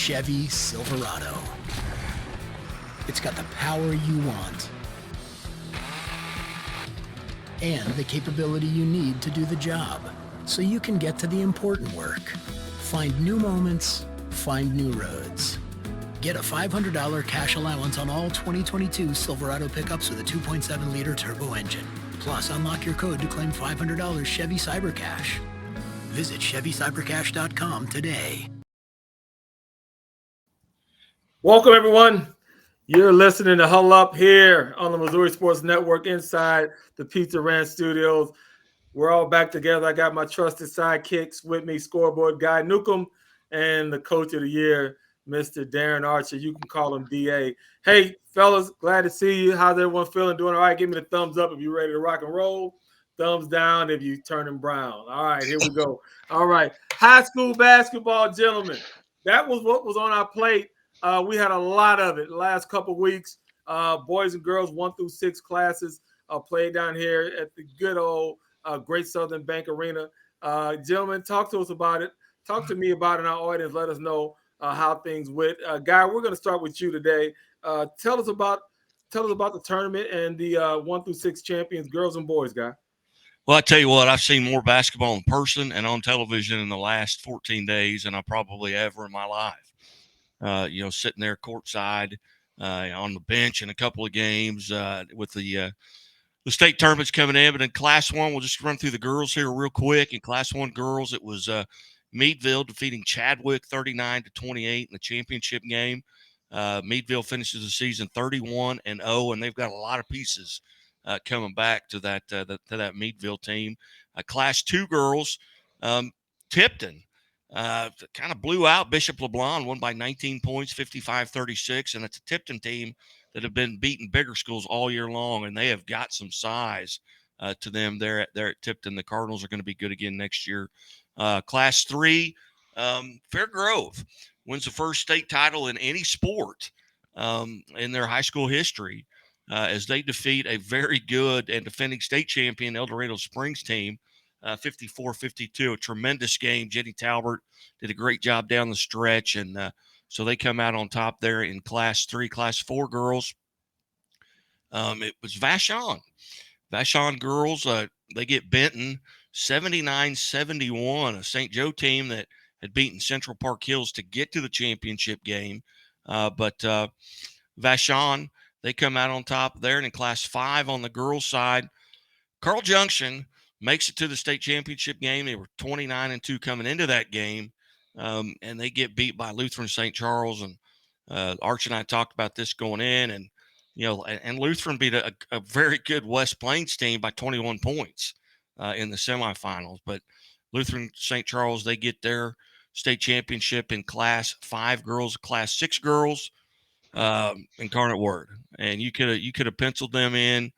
Chevy Silverado. It's got the power you want and the capability you need to do the job, so you can get to the important work. Find new moments, find new roads. Get a $500 cash allowance on all 2022 Silverado pickups with a 2.7-liter turbo engine. Plus, unlock your code to claim $500 Chevy CyberCash. Visit ChevyCyberCash.com today. Welcome, everyone. You're listening to Huddle Up here on the Missouri Sports Network inside the Pizza Ranch Studios. We're all back together. I got my trusted sidekicks with me, scoreboard guy Newcomb, and the coach of the year, Mr. Darren Archer. You can call him DA. Hey, fellas, glad to see you. How's everyone feeling? Doing all right? Give me the thumbs up if you're ready to rock and roll. Thumbs down if you're turning brown. All right, here we go. All right. High school basketball, gentlemen. That was what was on our plate. We had a lot of it the last couple of weeks. Boys and girls 1 through 6 classes played down here at the good old Great Southern Bank Arena. Gentlemen, talk to us about it. Talk to me about it in our audience. Let us know how things went. Guy, we're going to start with you today. Tell us about the tournament and the 1 through 6 champions, girls and boys, Guy. Well, I tell you what, I've seen more basketball in person and on television in the last 14 days than I probably ever in my life. Sitting there courtside on the bench in a couple of games with the state tournaments coming in. But in Class 1, we'll just run through the girls here real quick. In Class 1 girls, it was Meadville defeating Chadwick 39-28 in the championship game. Meadville finishes the season 31-0, and they've got a lot of pieces coming back to that Meadville team. Class 2 girls, Tipton kind of blew out Bishop LeBlanc, won by 19 points, 55-36, and it's a Tipton team that have been beating bigger schools all year long, and they have got some size to them there at Tipton. The Cardinals are going to be good again next year. Class 3, Fair Grove wins the first state title in any sport in their high school history as they defeat a very good and defending state champion El Dorado Springs team, 54-52, a tremendous game. Jenny Talbert did a great job down the stretch, and so they come out on top there in Class 3. Class 4 girls, it was Vashon. Vashon girls, they get Benton 79-71, a St. Joe team that had beaten Central Park Hills to get to the championship game. But Vashon, they come out on top there. And in Class 5 on the girls' side, Carl Junction makes it to the state championship game. They were 29-2 coming into that game, and they get beat by Lutheran St. Charles. And Arch and I talked about this going in, and and Lutheran beat a very good West Plains team by 21 points in the semifinals. But Lutheran St. Charles, they get their state championship in Class 5 girls. Class 6 girls, Incarnate Word, and you could have penciled them in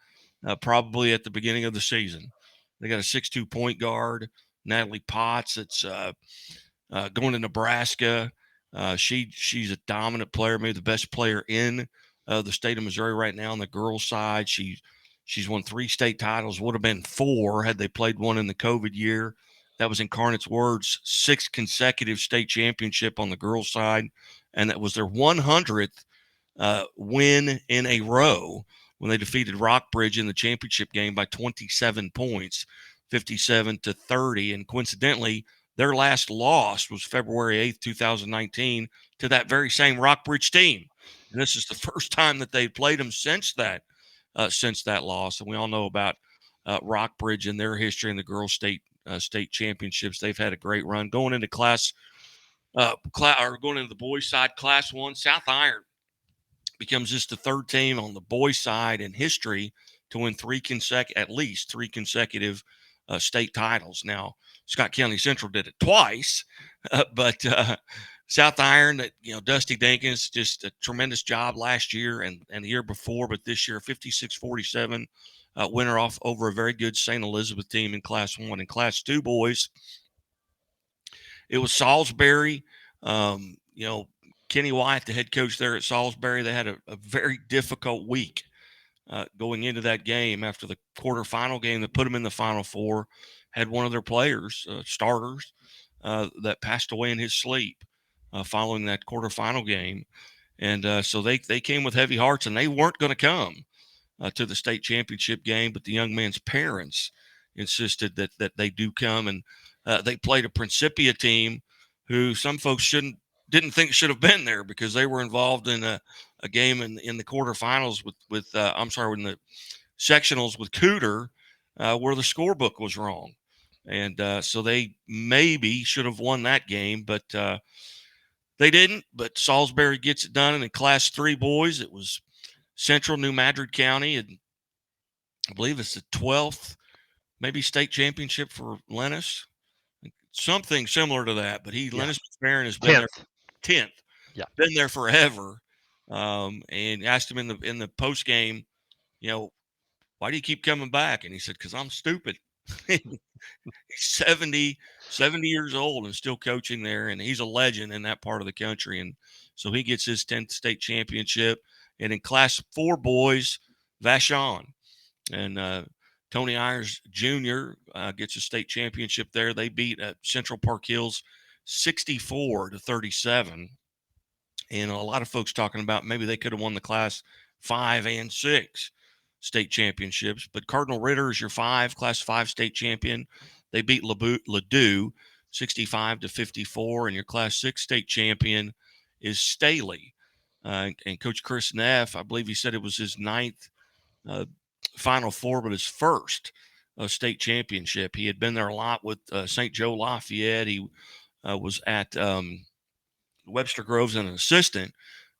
probably at the beginning of the season. They got a 6'2" point guard, Natalie Potts, that's going to Nebraska. She's a dominant player, maybe the best player in the state of Missouri right now on the girls' side. She's won 3 state titles, would have been 4 had they played one in the COVID year. That was Incarnate's Word's 6th consecutive state championship on the girls' side, and that was their 100th win in a row when they defeated Rockbridge in the championship game by 27 points, 57-30. And coincidentally, their last loss was February 8th, 2019, to that very same Rockbridge team. And this is the first time that they've played them since that loss. And we all know about Rockbridge and their history in the girls' state championships. They've had a great run. Going into going into the boys' side, Class 1, South Iron becomes just the third team on the boys' side in history to win at least three consecutive state titles. Now, Scott County Central did it twice, but South Iron, Dusty Dinkins, just a tremendous job last year and the year before, but this year 56-47 winner off over a very good St. Elizabeth team in Class 1. In Class 2 boys, it was Salisbury. Kenny White, the head coach there at Salisbury, they had a very difficult week going into that game after the quarterfinal game that put them in the Final Four. Had one of their players, starters, that passed away in his sleep. following that quarterfinal game. And so they came with heavy hearts, and they weren't going to come to the state championship game, but the young man's parents insisted that they do come, and they played a Principia team who some folks didn't think should have been there, because they were involved in a game in the quarterfinals with in the sectionals with Cooter, where the scorebook was wrong, and so they maybe should have won that game, but they didn't. But Salisbury gets it done, and in Class 3 boys, it was Central New Madrid County, and I believe it's the 12th, maybe state championship for Lennis, something similar to that. But Lennis McFerrin has been there 10th, been there forever. And asked him in the post game, why do you keep coming back? And he said, because I'm stupid. He's 70 years old and still coaching there, and he's a legend in that part of the country. And so he gets his 10th state championship. And in Class 4 boys, Vashon and Tony Ayers Jr. Gets a state championship there. They beat Central Park Hills 64-37. And a lot of folks talking about maybe they could have won the Class 5 and 6 state championships. But Cardinal Ritter is your Class 5 state champion. They beat Ladue 65-54. And your Class 6 state champion is Staley. And Coach Chris Neff, I believe he said it was his 9th Final Four, but his first state championship. He had been there a lot with St. Joe Lafayette. He was at Webster Groves as an assistant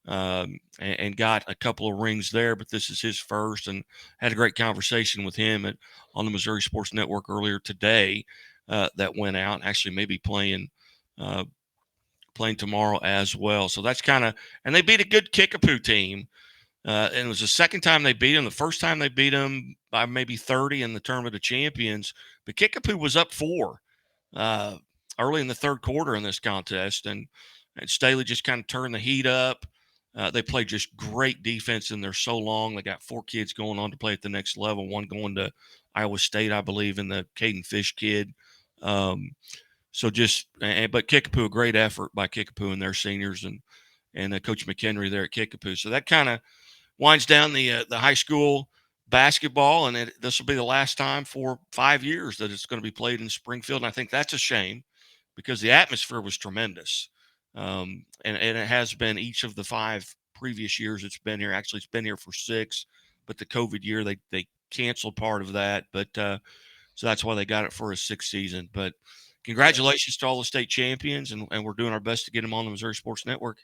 and got a couple of rings there, but this is his first, and had a great conversation with him on the Missouri Sports Network earlier today that went out, actually maybe playing tomorrow as well. So that's kind of, and they beat a good Kickapoo team. And it was the second time they beat them. The first time they beat them by maybe 30 in the Tournament of Champions. But Kickapoo was up 4 early in the third quarter in this contest. And Staley just kind of turned the heat up. They played just great defense, and they're so long. They got 4 kids going on to play at the next level, one going to Iowa State, I believe, and the Caden Fish kid. But Kickapoo, a great effort by Kickapoo and their seniors and Coach McHenry there at Kickapoo. So that kind of winds down the high school basketball, and this will be the last time for 5 years that it's going to be played in Springfield. And I think that's a shame, because the atmosphere was tremendous. And it has been each of the 5 previous years it's been here. Actually, it's been here for 6, but the COVID year, they canceled part of that. But so that's why they got it for a 6th season. But congratulations to all the state champions, and we're doing our best to get them on the Missouri Sports Network.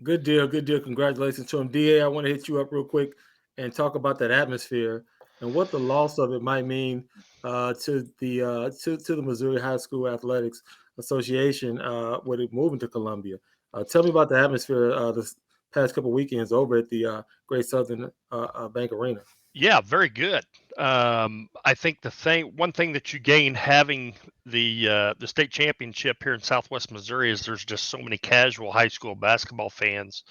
Good deal. Congratulations to him. DA, I want to hit you up real quick and talk about that atmosphere and what the loss of it might mean to the Missouri High School Athletics Association with it moving to Columbia. Tell me about the atmosphere this past couple weekends over at the Great Southern Bank Arena. Yeah, very good. I think one thing that you gain having the state championship here in Southwest Missouri is there's just so many casual high school basketball fans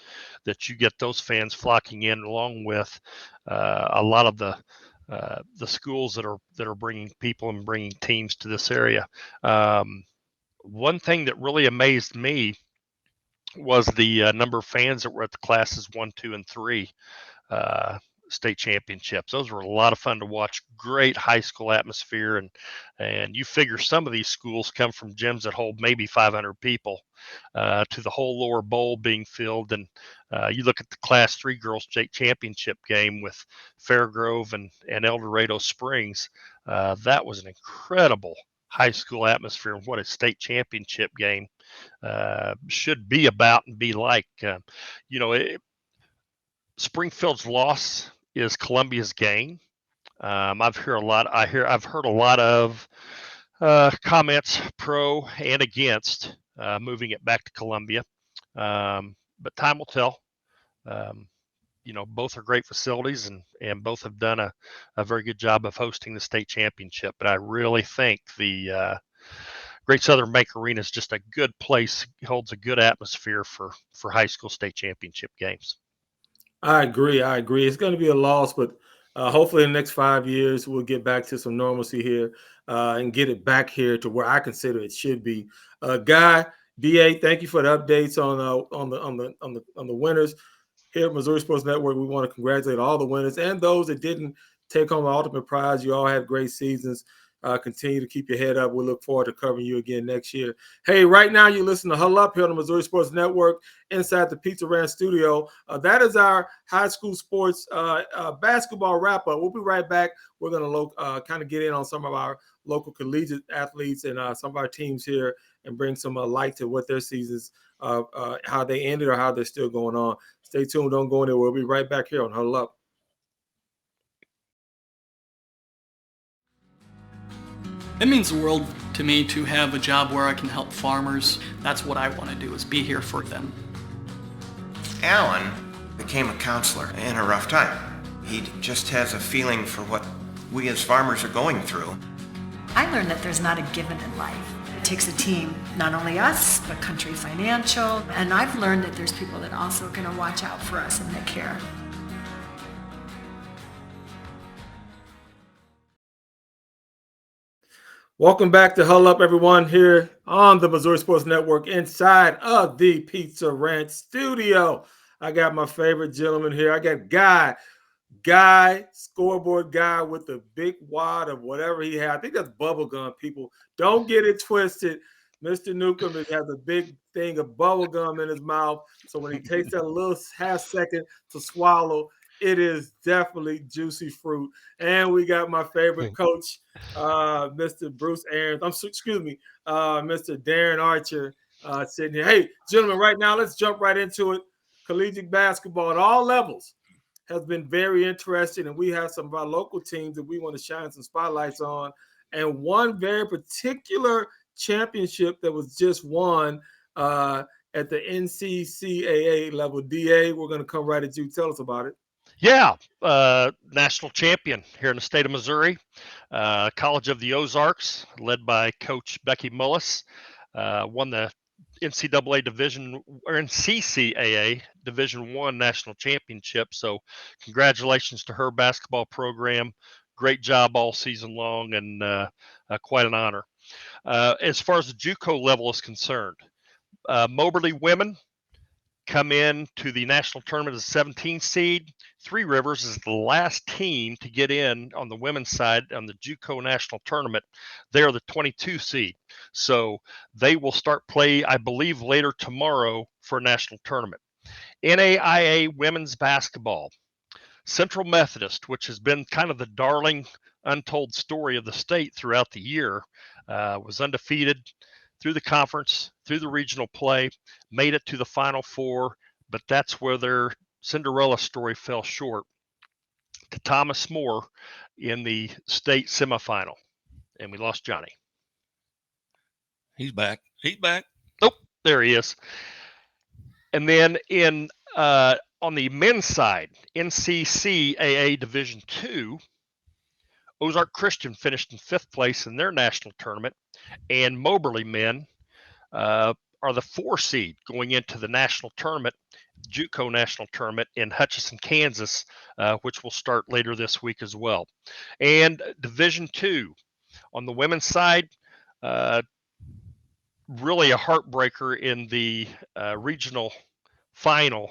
that you get those fans flocking in, along with a lot of the schools that are bringing people and bringing teams to this area. One thing that really amazed me was the number of fans that were at the classes 1, 2, and 3 state championships. Those were a lot of fun to watch. Great high school atmosphere, and you figure some of these schools come from gyms that hold maybe 500 people to the whole lower bowl being filled. And you look at the Class 3 girls state championship game with Fairgrove and El Dorado Springs. That was an incredible high school atmosphere, and what a state championship game should be about and be like. Springfield's loss is Columbia's gain. I've heard a lot of comments pro and against moving it back to Columbia, but time will tell. Both are great facilities, and both have done a very good job of hosting the state championship. But I really think the Great Southern Bank Arena is just a good place, holds a good atmosphere for high school state championship games. I agree. It's going to be a loss, but hopefully in the next 5 years, we'll get back to some normalcy here and get it back here to where I consider it should be. Guy, DA, thank you for the updates on the winners here at Missouri Sports Network. We want to congratulate all the winners and those that didn't take home the ultimate prize. You all had great seasons. Continue to keep your head up. We look forward to covering you again next year. Hey, right now you listen to Huddle Up here on the Missouri Sports Network inside the Pizza Ranch studio. That is our high school sports basketball wrap-up. We'll be right back. We're going to kind of get in on some of our local collegiate athletes and some of our teams here and bring some light to what their seasons, how they ended or how they're still going on. Stay tuned. Don't go anywhere. We'll be right back here on Huddle Up. It means the world to me to have a job where I can help farmers. That's what I want to do, is be here for them. Alan became a counselor in a rough time. He just has a feeling for what we as farmers are going through. I learned that there's not a given in life. It takes a team, not only us, but Country Financial. And I've learned that there's people that also are going to watch out for us and that care. Welcome back to Huddle Up, everyone, here on the Missouri Sports Network inside of the Pizza Ranch studio. I got my favorite gentleman here. I got Guy, scoreboard guy with the big wad of whatever he had. I think that's bubble gum, people. Don't get it twisted. Mr. Newcomb has a big thing of bubble gum in his mouth. So when he takes that little half second to swallow, it is definitely juicy fruit. And we got my favorite coach, Mr. Bruce Aarons. Mr. Darren Archer sitting here. Hey, gentlemen, right now, let's jump right into it. Collegiate basketball at all levels has been very interesting, and we have some of our local teams that we want to shine some spotlights on. And one very particular championship that was just won at the NCCAA level. DA, we're going to come right at you. Tell us about it. Yeah, national champion here in the state of Missouri, College of the Ozarks, led by Coach Becky Mullis, won the NCAA Division or NCCAA Division I national championship. So, congratulations to her basketball program. Great job all season long, and quite an honor. As far as the JUCO level is concerned, Moberly women come in to the national tournament as a 17 seed. Three Rivers is the last team to get in on the women's side on the JUCO national tournament. They're the 22 seed. So they will start play, I believe, later tomorrow for a national tournament. NAIA women's basketball. Central Methodist, which has been kind of the darling untold story of the state throughout the year, was undefeated through the conference, through the regional play, made it to the Final Four, but that's where their Cinderella story fell short to Thomas More in the state semifinal, and we lost Johnny. He's back. Oh, there he is. And then on the men's side, NCCAA Division II, Ozark Christian finished in 5th place in their national tournament, and Moberly men are the 4 seed going into the national tournament, JUCO national tournament in Hutchinson, Kansas, which will start later this week as well. And Division II on the women's side, really a heartbreaker in the regional final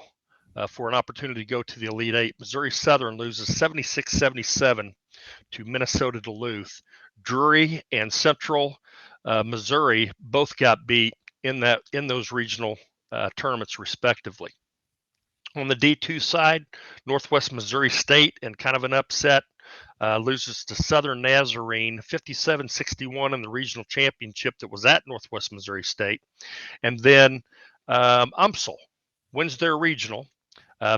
for an opportunity to go to the Elite Eight. Missouri Southern loses 76-77 to Minnesota Duluth. Drury and Central Missouri both got beat in those regional tournaments respectively. On the D2 side, Northwest Missouri State, and kind of an upset, loses to Southern Nazarene 57-61 in the regional championship that was at Northwest Missouri State. And then UMSL wins their regional,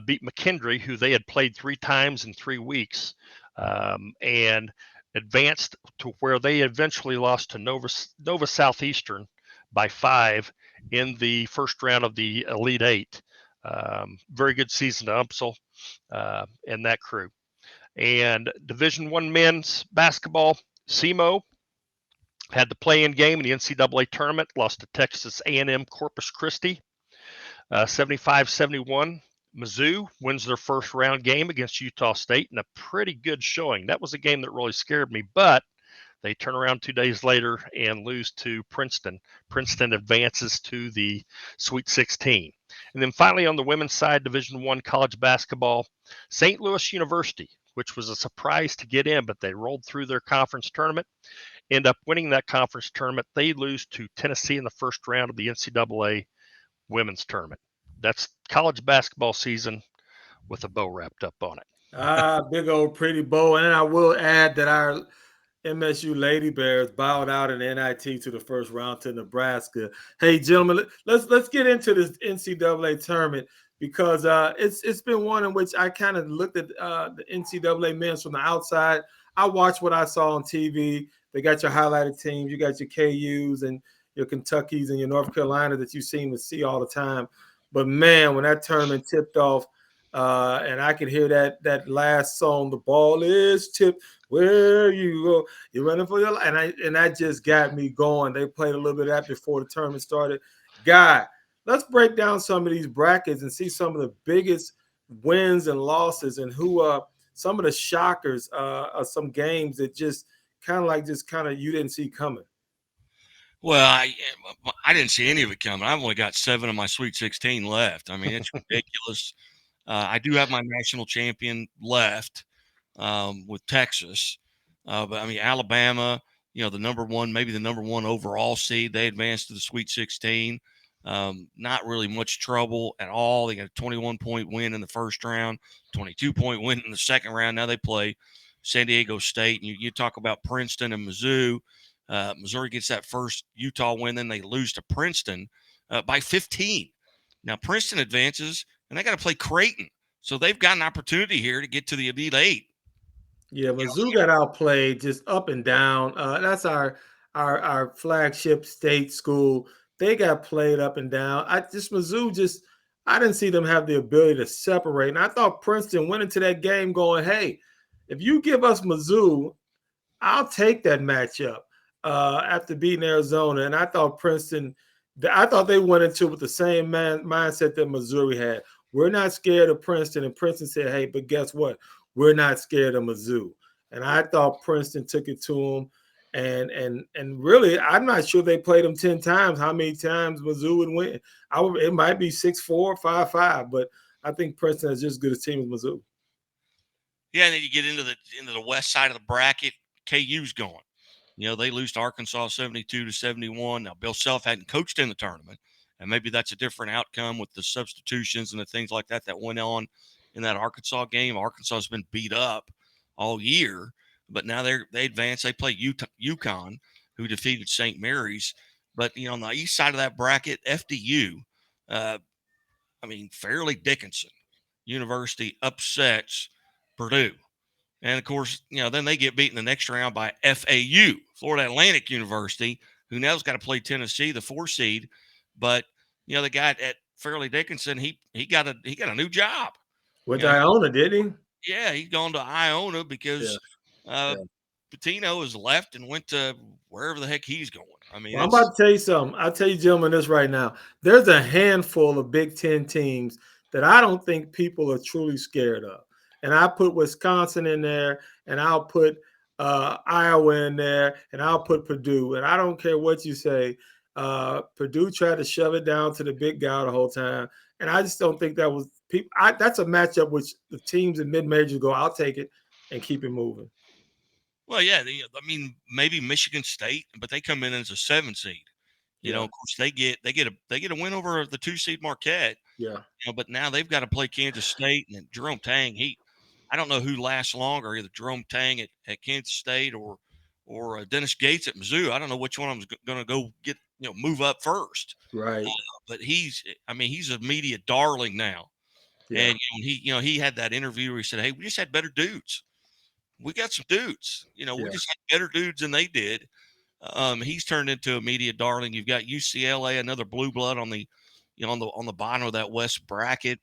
beat McKendree, who they had played 3 times in 3 weeks, and advanced to where they eventually lost to Nova Southeastern by 5 in the first round of the Elite Eight. Very good season to UMSL and that crew. And Division I men's basketball, SEMO had the play-in game in the NCAA tournament, lost to Texas A&M Corpus Christi, 75-71. Mizzou wins their first round game against Utah State in a pretty good showing. That was a game that really scared me, but They turn around 2 days later and lose to Princeton. Princeton advances to the Sweet 16. And then finally on the women's side, Division I college basketball, St. Louis University, which was a surprise to get in, but they rolled through their conference tournament, end up winning that conference tournament. They lose to Tennessee in the first round of the NCAA women's tournament. That's college basketball season with a bow wrapped up on it. Big old pretty bow. And I will add that our MSU Lady Bears bowed out in the NIT to the first round to Nebraska. Hey, gentlemen, let's get into this NCAA tournament because it's been one in which I kind of looked at the NCAA men's from the outside. I watched what I saw on TV. They got your highlighted teams. You got your KUs and your Kentuckys and your North Carolina that you seem to see all the time. But, man, when that tournament tipped off, and I could hear that last song, "The ball is tipped where you go, you're running for your life," and that just got me going. They played a little bit of that before the tournament started. Guy, let's break down some of these brackets and see some of the biggest wins and losses and who some of the shockers of some games that just kind of you didn't see coming. Well, I didn't see any of it coming. I've only got 7 of my Sweet 16 left. I mean, it's ridiculous. I do have my national champion left with Texas. But, I mean, Alabama, the number one, maybe the number one overall seed, they advanced to the Sweet 16. Not really much trouble at all. They got a 21-point win in the first round, 22-point win in the second round. Now they play San Diego State. And you talk about Princeton and Mizzou. Missouri gets that first Utah win. Then they lose to Princeton by 15. Now, Princeton advances, and they got to play Creighton. So they've got an opportunity here to get to the Elite Eight. Yeah, Mizzou got outplayed just up and down. That's our flagship state school. They got played up and down. Mizzou I didn't see them have the ability to separate. And I thought Princeton went into that game going, hey, if you give us Mizzou, I'll take that matchup after beating Arizona. And I thought they went into it with the same mindset that Missouri had. We're not scared of Princeton. And Princeton said, hey, but guess what? We're not scared of Mizzou. And I thought Princeton took it to them. And really, I'm not sure they played them 10 times, how many times Mizzou would win. It might be 6-4, 5-5, but I think Princeton is just as good a team as Mizzou. Yeah, and then you get into the west side of the bracket, KU's going. They lose to Arkansas 72-71. Now, Bill Self hadn't coached in the tournament, and maybe that's a different outcome with the substitutions and the things like that went on in that Arkansas game. Arkansas has been beat up all year, but now they advance. They play UConn, who defeated St. Mary's. But, on the east side of that bracket, FDU, Fairleigh Dickinson University upsets Purdue. And, of course, then they get beaten the next round by FAU, Florida Atlantic University, who now's got to play Tennessee, the 4 seed. But, the guy at Fairleigh Dickinson, he got a new job. With Iona, did he? Yeah, he's gone to Iona because Pitino has left and went to wherever the heck he's going. I'm about to tell you something. I'll tell you, gentlemen, this right now. There's a handful of Big Ten teams that I don't think people are truly scared of. And I put Wisconsin in there, and I'll put Iowa in there, and I'll put Purdue. And I don't care what you say. Purdue tried to shove it down to the big guy the whole time. And I just don't think that was people. That's a matchup which the teams in mid-majors go, I'll take it and keep it moving. Well, yeah, maybe Michigan State, but they come in as a 7 seed. Of course, they get a win over the 2 seed Marquette. Yeah. But now they've got to play Kansas State, and Jerome Tang. I don't know who lasts longer, either Jerome Tang at Kansas State or Dennis Gates at Mizzou. I don't know which one of them's going to go get move up first. Right. But he's a media darling now. Yeah. And he had that interview where he said, "Hey, we just had better dudes. We got some dudes. We just had better dudes than they did." He's turned into a media darling. You've got UCLA, another blue blood on the on the bottom of that West bracket.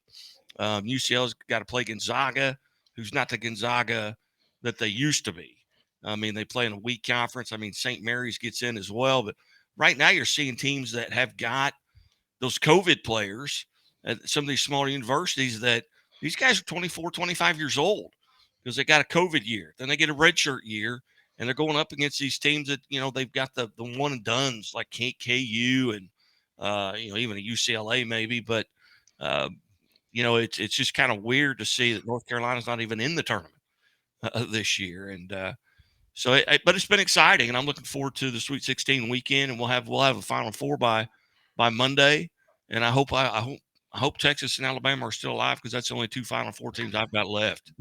UCLA's got to play Gonzaga, who's not the Gonzaga that they used to be. They play in a weak conference. St. Mary's gets in as well. But right now you're seeing teams that have got those COVID players at some of these smaller universities that these guys are 24, 25 years old because they got a COVID year. Then they get a redshirt year, and they're going up against these teams that, they've got the one and dones like KU and, even a UCLA maybe, but, it's just kind of weird to see that North Carolina's not even in the tournament this year. And, but it's been exciting, and I'm looking forward to the Sweet 16 weekend, and we'll have a Final Four by Monday. And I hope Texas and Alabama are still alive, because that's the only two Final Four teams I've got left.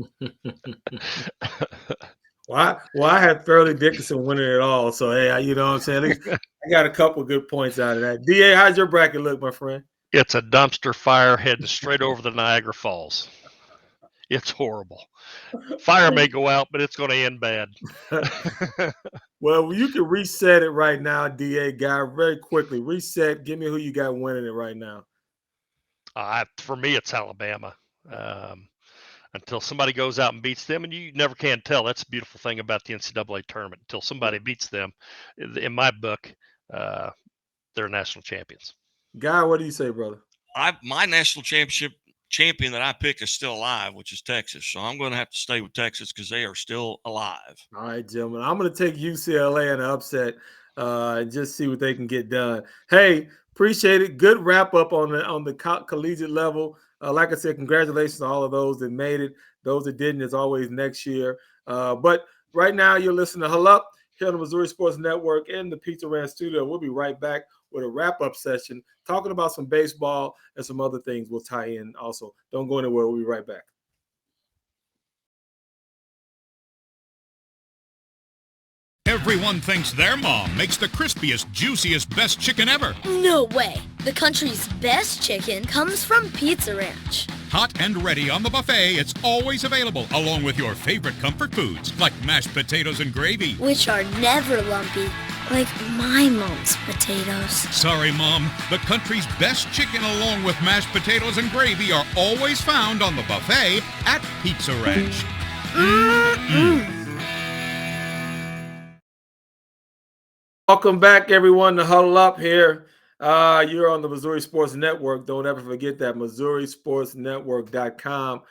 Well, I had Fairleigh Dickinson winning it all, so hey, you know what I'm saying? At least I got a couple of good points out of that. DA, how's your bracket look, my friend? It's a dumpster fire heading straight over the Niagara Falls. It's horrible. Fire may go out, but it's going to end bad. Well, you can reset it right now, DA guy, very quickly. Reset. Give me who you got winning it right now. For me, it's Alabama. Until somebody goes out and beats them, and you never can tell. That's the beautiful thing about the NCAA tournament. Until somebody beats them, in my book, they're national champions. Guy, what do you say, brother? My national championship champion that I picked is still alive, which is Texas. So I'm going to have to stay with Texas because they are still alive. All right, gentlemen. I'm going to take UCLA in an upset and just see what they can get done. Hey, appreciate it. Good wrap up on the collegiate level. Like I said, congratulations to all of those that made it. Those that didn't, as always, next year. But right now, you're listening to Huddle Up here on the Missouri Sports Network in the Pizza Ranch studio. We'll be right back with a wrap-up session, talking about some baseball and some other things we'll tie in also. Don't go anywhere. We'll be right back. Everyone thinks their mom makes the crispiest, juiciest, best chicken ever. No way. The country's best chicken comes from Pizza Ranch. Hot and ready on the buffet, it's always available, along with your favorite comfort foods, like mashed potatoes and gravy. Which are never lumpy, like my mom's potatoes. Sorry, Mom. The country's best chicken, along with mashed potatoes and gravy, are always found on the buffet at Pizza Ranch. Welcome back, everyone, to Huddle Up here. You're on the Missouri Sports Network. Don't ever forget that, MissouriSportsNetwork.com.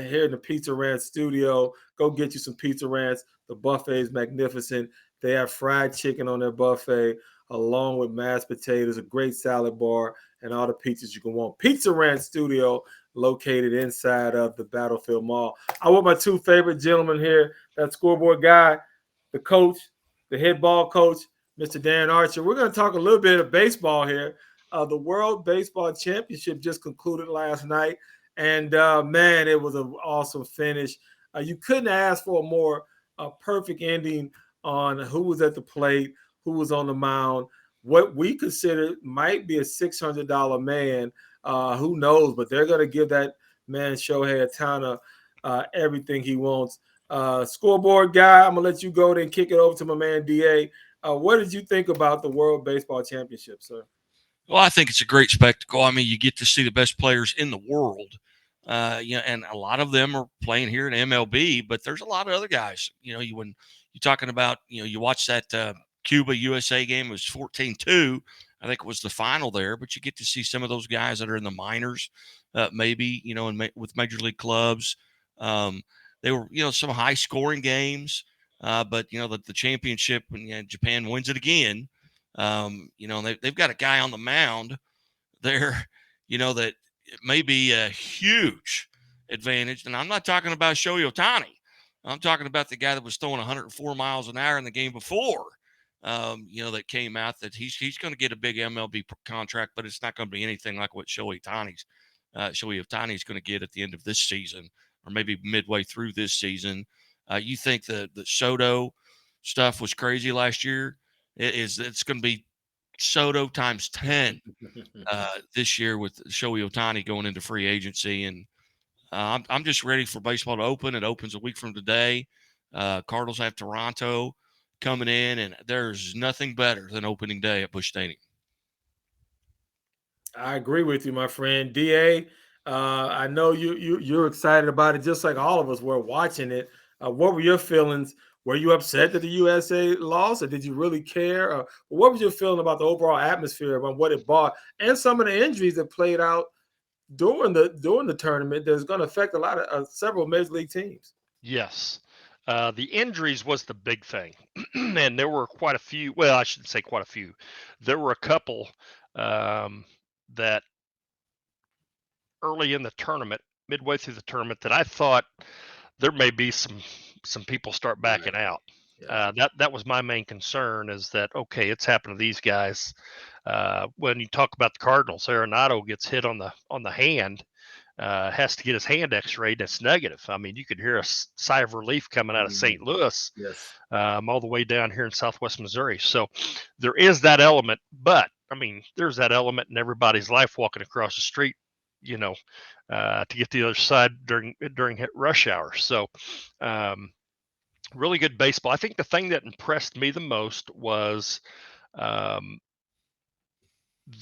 Here in the Pizza Ranch studio. Go get you some Pizza Ranch. The buffet is magnificent. They have fried chicken on their buffet, along with mashed potatoes, a great salad bar, and all the pizzas you can want. Pizza Ranch studio, located inside of the Battlefield Mall. I want my two favorite gentlemen here. That scoreboard guy, the coach, the head ball coach, Mr. Dan Archer. We're going to talk a little bit of baseball here. The World Baseball Championship just concluded last night, and man, it was an awesome finish. You couldn't ask for a more perfect ending on who was at the plate, who was on the mound, what we consider might be a $600 man. Who knows? But they're going to give that man Shohei Ohtani everything he wants. Scoreboard guy, I'm going to let you go then kick it over to my man DA. What did you think about the World Baseball Championship, sir? Well, I think it's a great spectacle. I mean, you get to see the best players in the world, and a lot of them are playing here in MLB, but there's a lot of other guys. When you're talking about, you watch that Cuba-USA game, it was 14-2. I think it was the final there, but you get to see some of those guys that are in the minors, maybe, with major league clubs. They were, some high-scoring games. But the championship, and Japan wins it again. They've got a guy on the mound there, that it may be a huge advantage. And I'm not talking about Shohei Ohtani. I'm talking about the guy that was throwing 104 miles an hour in the game before. That came out that he's going to get a big MLB contract, but it's not going to be anything like what Shohei Ohtani is going to get at the end of this season, or maybe midway through this season. You think the Soto stuff was crazy last year? It's going to be Soto times 10 this year with Shohei Ohtani going into free agency. And I'm just ready for baseball to open. It opens a week from today. Cardinals have Toronto coming in, and there's nothing better than opening day at Busch Stadium. I agree with you, my friend. DA, I know you're excited about it, just like all of us were watching it. What were your feelings? Were you upset that the USA lost, or did you really care? What was your feeling about the overall atmosphere, about what it brought, and some of the injuries that played out during the tournament that's going to affect a lot of several major league teams? Yes. The injuries was the big thing, and there were quite a few. Well, I shouldn't say quite a few. There were a couple that early in the tournament, midway through the tournament, that I thought there may be some people start backing out. Yeah. That was my main concern, is that, okay, it's happened to these guys. When you talk about the Cardinals, Arenado gets hit on the hand, has to get his hand x-rayed. That's negative. I mean, you could hear a sigh of relief coming out of St. Louis, Yes. all the way down here in Southwest Missouri. So there is that element, but I mean, there's that element in everybody's life walking across the street, to get to the other side during rush hour. So really good baseball. I think the thing that impressed me the most was um,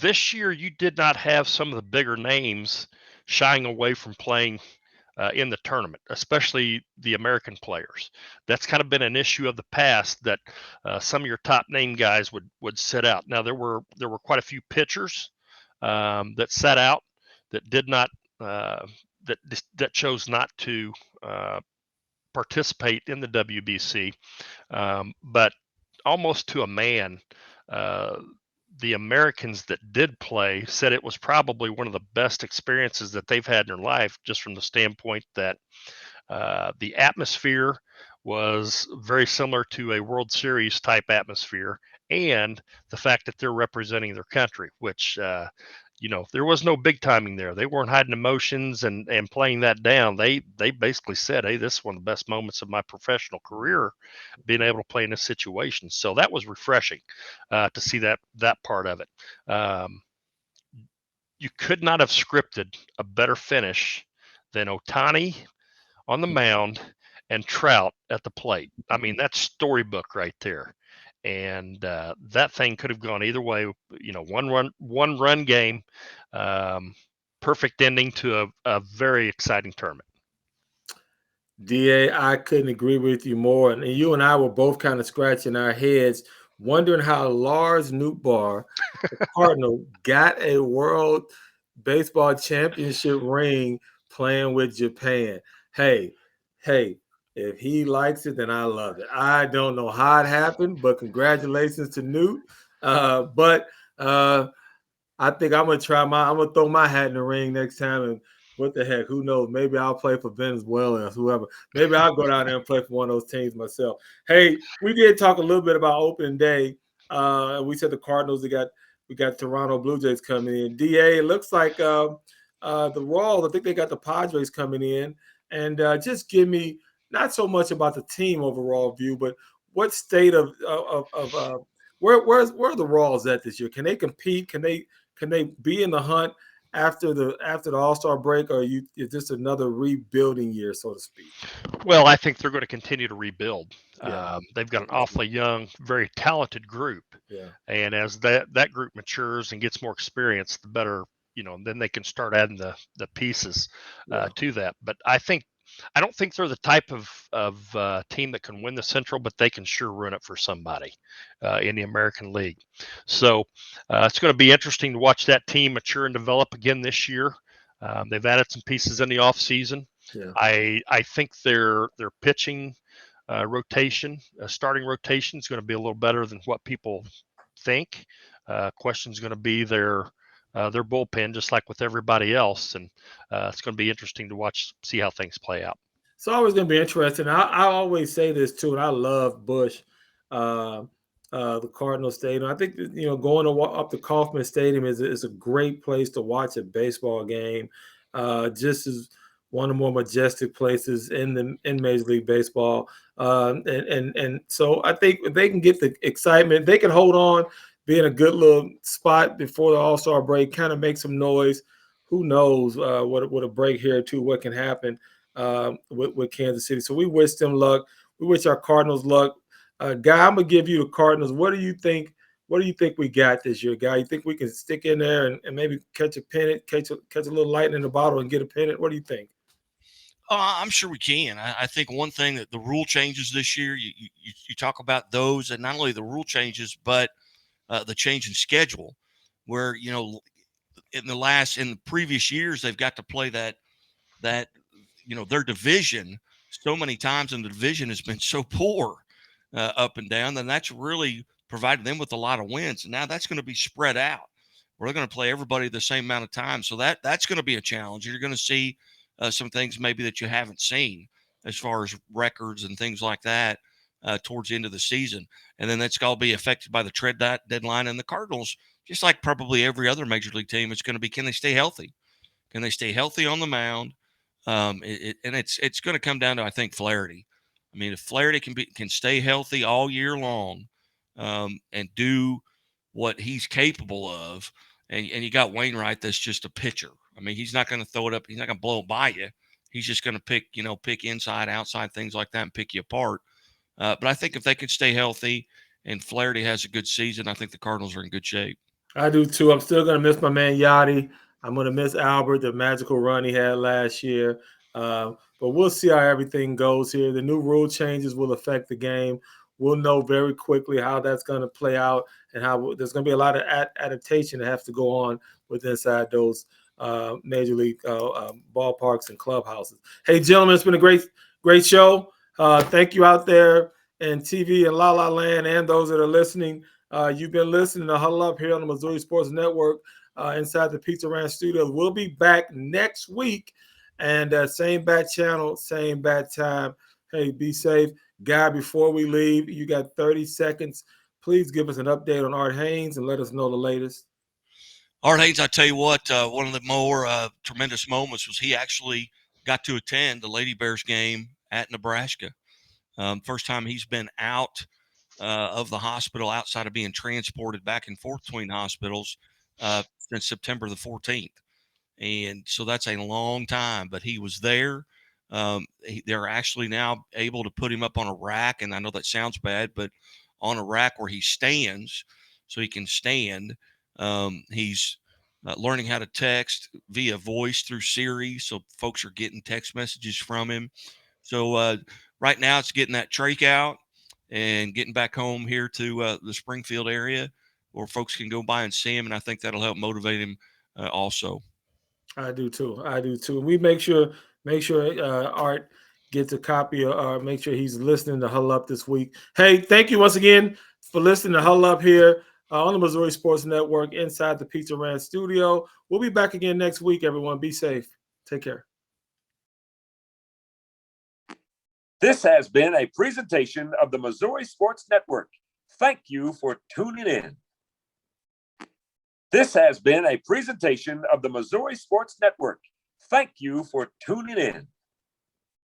this year you did not have some of the bigger names shying away from playing in the tournament, especially the American players. That's kind of been an issue of the past, that some of your top name guys would sit out. Now there were quite a few pitchers that sat out, that did not that chose not to participate in the WBC, but almost to a man. Uh, the Americans that did play said it was probably one of the best experiences that they've had in their life, just from the standpoint that the atmosphere was very similar to a World Series type atmosphere, and the fact that they're representing their country, which there was no big timing there. They weren't hiding emotions and playing that down. They basically said, "Hey, this is one of the best moments of my professional career, being able to play in this situation." So that was refreshing to see that part of it. You could not have scripted a better finish than Otani on the mound and Trout at the plate. I mean, that's storybook right there. And that thing could have gone either way. One run game, perfect ending to a very exciting tournament. DA, I couldn't agree with you more. And you and I were both kind of scratching our heads, wondering how Lars Nootbaar, the Cardinal, got a World Baseball Championship ring playing with Japan. Hey, if he likes it, then I love it. I don't know how it happened, but congratulations to Newt. But I think I'm gonna throw my hat in the ring next time, and what the heck, who knows? Maybe I'll play for Venezuela or whoever. Maybe I'll go down there and play for one of those teams myself. Hey, we did talk a little bit about opening day. We said the Cardinals, we got Toronto Blue Jays coming in. DA, it looks like the Royals, I think they got the Padres coming in. And just give me not so much about the team overall view, but what state of where are the Royals at this year? Can they compete? Can they be in the hunt after the All-Star break, or is this another rebuilding year, so to speak? Well, I think they're going to continue to rebuild. Yeah. They've got an awfully young, very talented group. Yeah. And as that group matures and gets more experience, the better, then they can start adding the pieces to that. But I don't think they're the type of team that can win the Central, but they can sure run it for somebody in the American League. So it's going to be interesting to watch that team mature and develop again this year. They've added some pieces in the offseason. Yeah. I think their pitching starting rotation is going to be a little better than what people think. Question is going to be their bullpen, just like with everybody else, and it's going to be interesting to see how things play out. It's always going to be interesting. I always say this too, and I love Busch, the Cardinal Stadium. I think going up to Kauffman Stadium is a great place to watch a baseball game. Just as one of the more majestic places in Major League Baseball, and so I think if they can get the excitement, they can hold on, be in a good little spot before the All-Star break, kind of make some noise. Who knows what a break here too, what can happen with Kansas City. So we wish them luck. We wish our Cardinals luck. Guy, I'm gonna give you the Cardinals. What do you think? What do you think we got this year, Guy? You think we can stick in there and maybe catch a pennant, catch a little lightning in the bottle and get a pennant? What do you think? I'm sure we can. I think one thing that the rule changes this year, you talk about those, and not only the rule changes, but the change in schedule, where in the previous years they've got to play that their division so many times, and the division has been so poor up and down, then that's really provided them with a lot of wins. And now that's going to be spread out. We're going to play everybody the same amount of time. So that's going to be a challenge. You're going to see some things maybe that you haven't seen as far as records and things like that towards the end of the season. And then that's going to be affected by the trade deadline. And the Cardinals, just like probably every other major league team, it's going to be, can they stay healthy? Can they stay healthy on the mound? And it's going to come down to, I think, Flaherty. I mean, if Flaherty can stay healthy all year long and do what he's capable of, and you got Wainwright that's just a pitcher. I mean, he's not going to throw it up. He's not going to blow it by you. He's just going to pick inside, outside, things like that and pick you apart. But I think if they can stay healthy and Flaherty has a good season, I think the Cardinals are in good shape. I do too. I'm still going to miss my man Yachty. I'm going to miss Albert, the magical run he had last year. But we'll see how everything goes here. The new rule changes will affect the game. We'll know very quickly how that's going to play out and how there's going to be a lot of adaptation that has to go on with inside those major league ballparks and clubhouses. Hey, gentlemen, it's been a great show. Thank you out there in TV and La La Land and those that are listening. You've been listening to Huddle Up here on the Missouri Sports Network inside the Pizza Ranch Studios. We'll be back next week, and same bat channel, same bat time. Hey, be safe. Guy, before we leave, you got 30 seconds. Please give us an update on Art Haynes and let us know the latest. Art Haynes, I tell you what, one of the more tremendous moments was he actually got to attend the Lady Bears game at Nebraska. First time he's been out of the hospital outside of being transported back and forth between hospitals since September the 14th. And so that's a long time, but he was there. They're actually now able to put him up on a rack. And I know that sounds bad, but on a rack where he stands so he can stand. He's learning how to text via voice through Siri. So folks are getting text messages from him. So right now it's getting that trach out and getting back home here to the Springfield area where folks can go by and see him. And I think that'll help motivate him also. I do too. We make sure Art gets a copy or make sure he's listening to Huddle Up this week. Hey, thank you once again for listening to Huddle Up here on the Missouri Sports Network inside the Pizza Ranch studio. We'll be back again next week, everyone. Be safe. Take care. This has been a presentation of the Missouri Sports Network. Thank you for tuning in. This has been a presentation of the Missouri Sports Network. Thank you for tuning in.